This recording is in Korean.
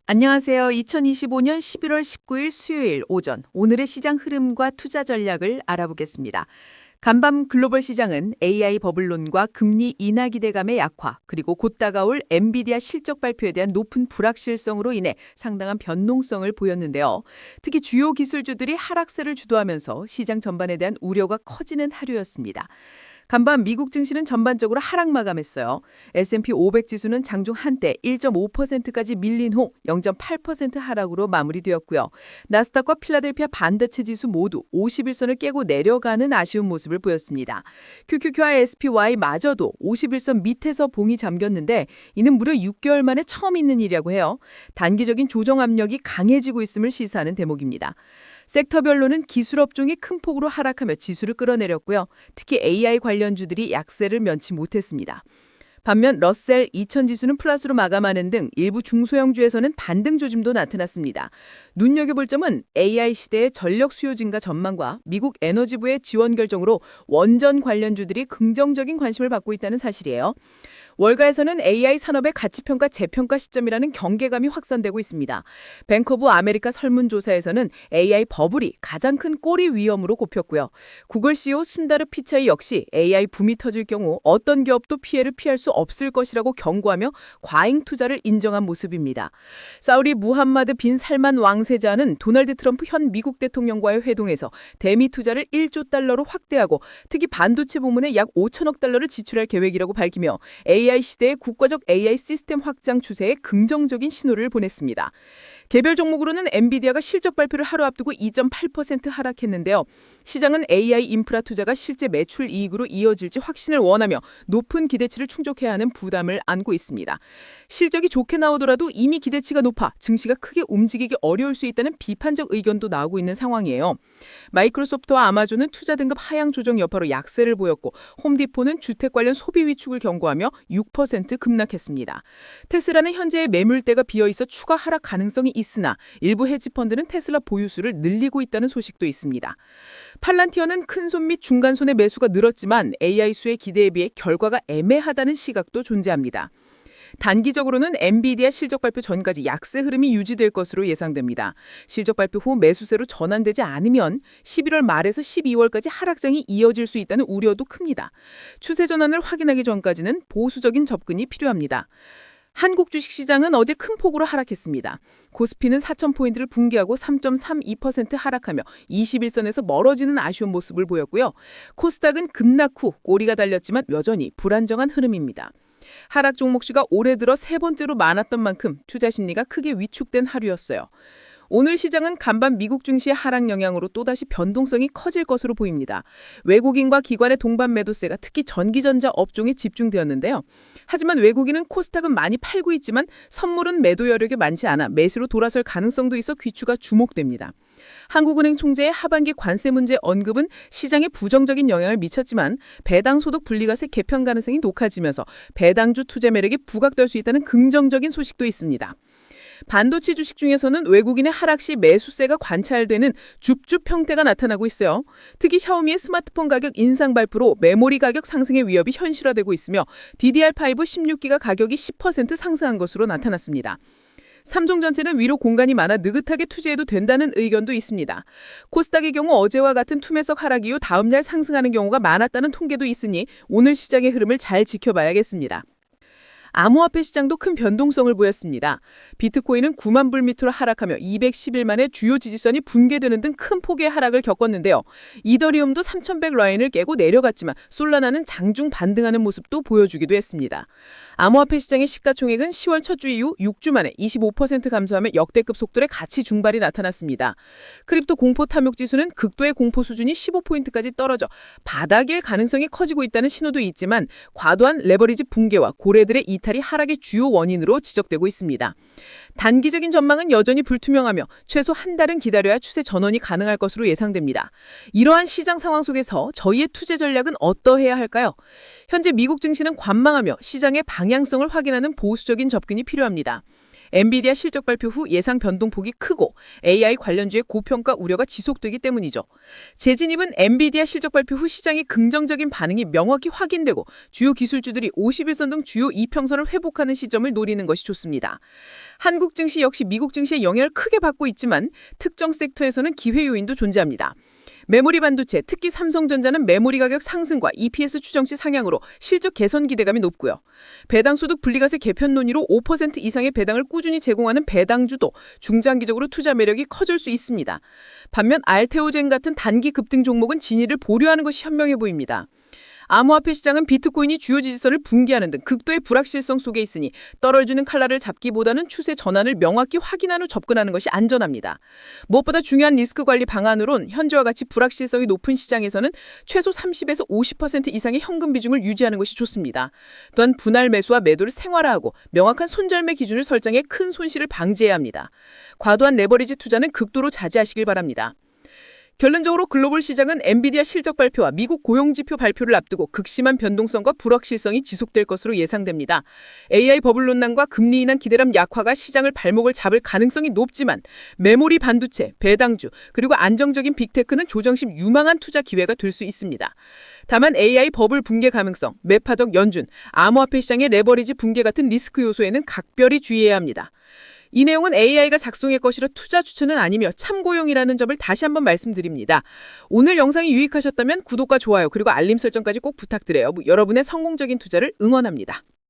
안녕하세요. 2025년 11월 19일 수요일 오전 오늘의 시장 흐름과 투자 전략을 알아보겠습니다. 간밤 글로벌 시장은 AI 버블론과 금리 인하 기대감의 약화, 그리고 곧 다가올 엔비디아 실적 발표에 대한 높은 불확실성으로 인해 상당한 변동성을 보였는데요. 특히 주요 기술주들이 하락세를 주도하면서 시장 전반에 대한 우려가 커지는 하루였습니다. 간밤 미국 증시는 전반적으로 하락 마감했어요. S&P 500 지수는 장중 한때 1.5%까지 밀린 후 0.8% 하락으로 마무리되었고요. 나스닥과 필라델피아 반도체 지수 모두 51선을 깨고 내려가는 아쉬운 모습을 보였습니다. QQQ와 SPY마저도 51선 밑에서 봉이 잠겼는데 이는 무려 6개월 만에 처음 있는 일이라고 해요. 단기적인 조정 압력이 강해지고 있음을 시사하는 대목입니다. 섹터별로는 기술업종이 큰 폭으로 하락하며 지수를 끌어내렸고요. 특히 AI 관련주들이 약세를 면치 못했습니다. 반면 러셀 2000 지수는 플러스로 마감하는 등 일부 중소형주에서는 반등 조짐도 나타났습니다. 눈여겨볼 점은 AI 시대의 전력 수요 증가 전망과 미국 에너지부의 지원 결정으로 원전 관련주들이 긍정적인 관심을 받고 있다는 사실이에요. 월가에서는 AI 산업의 가치평가 재평가 시점이라는 경계감이 확산되고 있습니다. 뱅크 오브 아메리카 설문조사에서는 AI 버블이 가장 큰 꼬리 위험으로 꼽혔고요. 구글 CEO 순다르 피차이 역시 AI 붐이 터질 경우 어떤 기업도 피해를 피할 수 없을 것이라고 경고하며 과잉 투자를 인정한 모습입니다. 사우디 무함마드 빈 살만 왕세자는 도널드 트럼프 현 미국 대통령과의 회동에서 대미 투자를 1조 달러로 확대하고 특히 반도체 부문에 약 5천억 달러를 지출할 계획이라고 밝히며 AI 시대의 국가적 AI 시스템 확장 추세에 긍정적인 신호를 보냈습니다. 개별 종목으로는 엔비디아가 실적 발표를 하루 앞두고 2.8% 하락했는데요. 시장은 AI 인프라 투자가 실제 매출 이익으로 이어질지 확신을 원하며 높은 기대치를 충족해야 하는 부담을 안고 있습니다. 실적이 좋게 나오더라도 이미 기대치가 높아 증시가 크게 움직이기 어려울 수 있다는 비판적 의견도 나오고 있는 상황이에요. 마이크로소프트와 아마존은 투자 등급 하향 조정 여파로 약세를 보였고 홈디포는 주택 관련 소비 위축을 경고하며 6% 급락했습니다. 테슬라는 현재의 매물대가 비어있어 추가 하락 가능성이 있으나 일부 헤지펀드는 테슬라 보유수를 늘리고 있다는 소식도 있습니다. 팔란티어는 큰손 및 중간손의 매수가 늘었지만 AI 수의 기대에 비해 결과가 애매하다는 시각도 존재합니다. 단기적으로는 엔비디아 실적 발표 전까지 약세 흐름이 유지될 것으로 예상됩니다. 실적 발표 후 매수세로 전환되지 않으면 11월 말에서 12월까지 하락장이 이어질 수 있다는 우려도 큽니다. 추세 전환을 확인하기 전까지는 보수적인 접근이 필요합니다. 한국 주식시장은 어제 큰 폭으로 하락했습니다. 코스피는 4,000포인트를 붕괴하고 3.32% 하락하며 21선에서 멀어지는 아쉬운 모습을 보였고요. 코스닥은 급락 후 꼬리가 달렸지만 여전히 불안정한 흐름입니다. 하락 종목수가 올해 들어 세 번째로 많았던 만큼 투자 심리가 크게 위축된 하루였어요. 오늘 시장은 간밤 미국 증시의 하락 영향으로 또다시 변동성이 커질 것으로 보입니다. 외국인과 기관의 동반 매도세가 특히 전기전자 업종에 집중되었는데요. 하지만 외국인은 코스닥은 많이 팔고 있지만 선물은 매도 여력이 많지 않아 매수로 돌아설 가능성도 있어 귀추가 주목됩니다. 한국은행 총재의 하반기 관세 문제 언급은 시장에 부정적인 영향을 미쳤지만 배당소득 분리과세 개편 가능성이 높아지면서 배당주 투자 매력이 부각될 수 있다는 긍정적인 소식도 있습니다. 반도체 주식 중에서는 외국인의 하락 시 매수세가 관찰되는 줍줍 형태가 나타나고 있어요. 특히 샤오미의 스마트폰 가격 인상 발표로 메모리 가격 상승의 위협이 현실화되고 있으며 DDR5 16기가 가격이 10% 상승한 것으로 나타났습니다. 삼성전자는 위로 공간이 많아 느긋하게 투자해도 된다는 의견도 있습니다. 코스닥의 경우 어제와 같은 투매석 하락 이후 다음날 상승하는 경우가 많았다는 통계도 있으니 오늘 시장의 흐름을 잘 지켜봐야겠습니다. 암호화폐 시장도 큰 변동성을 보였습니다. 비트코인은 9만 불 밑으로 하락하며 210일 만에 주요 지지선이 붕괴되는 등 큰 폭의 하락을 겪었는데요. 이더리움도 3100 라인을 깨고 내려갔지만 솔라나는 장중 반등하는 모습도 보여주기도 했습니다. 암호화폐 시장의 시가총액은 10월 첫 주 이후 6주 만에 25% 감소하며 역대급 속도의 가치 중발이 나타났습니다. 크립토 공포 탐욕 지수는 극도의 공포 수준이 15포인트까지 떨어져 바닥일 가능성이 커지고 있다는 신호도 있지만 과도한 레버리지 붕괴와 고래들의 이탈이 하락의 주요 원인으로 지적되고 있습니다. 단기적인 전망은 여전히 불투명하며 최소 한 달은 기다려야 추세 전원이 가능할 것으로 예상됩니다. 이러한 시장 상황 속에서 저희의 투자 전략은 어떠해야 할까요? 현재 미국 증시는 관망하며 시장의 방향성을 확인하는 보수적인 접근이 필요합니다. 엔비디아 실적 발표 후 예상 변동폭이 크고 AI 관련주의 고평가 우려가 지속되기 때문이죠. 재진입은 엔비디아 실적 발표 후 시장의 긍정적인 반응이 명확히 확인되고 주요 기술주들이 50일선 등 주요 이평선을 회복하는 시점을 노리는 것이 좋습니다. 한국 증시 역시 미국 증시의 영향을 크게 받고 있지만 특정 섹터에서는 기회 요인도 존재합니다. 메모리 반도체, 특히 삼성전자는 메모리 가격 상승과 EPS 추정치 상향으로 실적 개선 기대감이 높고요. 배당소득 분리과세 개편 논의로 5% 이상의 배당을 꾸준히 제공하는 배당주도 중장기적으로 투자 매력이 커질 수 있습니다. 반면 알테오젠 같은 단기 급등 종목은 진위를 보류하는 것이 현명해 보입니다. 암호화폐 시장은 비트코인이 주요 지지선을 붕괴하는 등 극도의 불확실성 속에 있으니 떨어지는 칼날을 잡기보다는 추세 전환을 명확히 확인한 후 접근하는 것이 안전합니다. 무엇보다 중요한 리스크 관리 방안으론 현재와 같이 불확실성이 높은 시장에서는 최소 30에서 50% 이상의 현금 비중을 유지하는 것이 좋습니다. 또한 분할 매수와 매도를 생활화하고 명확한 손절매 기준을 설정해 큰 손실을 방지해야 합니다. 과도한 레버리지 투자는 극도로 자제하시길 바랍니다. 결론적으로 글로벌 시장은 엔비디아 실적 발표와 미국 고용지표 발표를 앞두고 극심한 변동성과 불확실성이 지속될 것으로 예상됩니다. AI 버블 논란과 금리 인하 기대감 약화가 시장을 발목을 잡을 가능성이 높지만 메모리 반도체, 배당주, 그리고 안정적인 빅테크는 조정심 유망한 투자 기회가 될 수 있습니다. 다만 AI 버블 붕괴 가능성, 매파적 연준, 암호화폐 시장의 레버리지 붕괴 같은 리스크 요소에는 각별히 주의해야 합니다. 이 내용은 AI가 작성할 것이라 투자 추천은 아니며 참고용이라는 점을 다시 한번 말씀드립니다. 오늘 영상이 유익하셨다면 구독과 좋아요 그리고 알림 설정까지 꼭 부탁드려요. 여러분의 성공적인 투자를 응원합니다.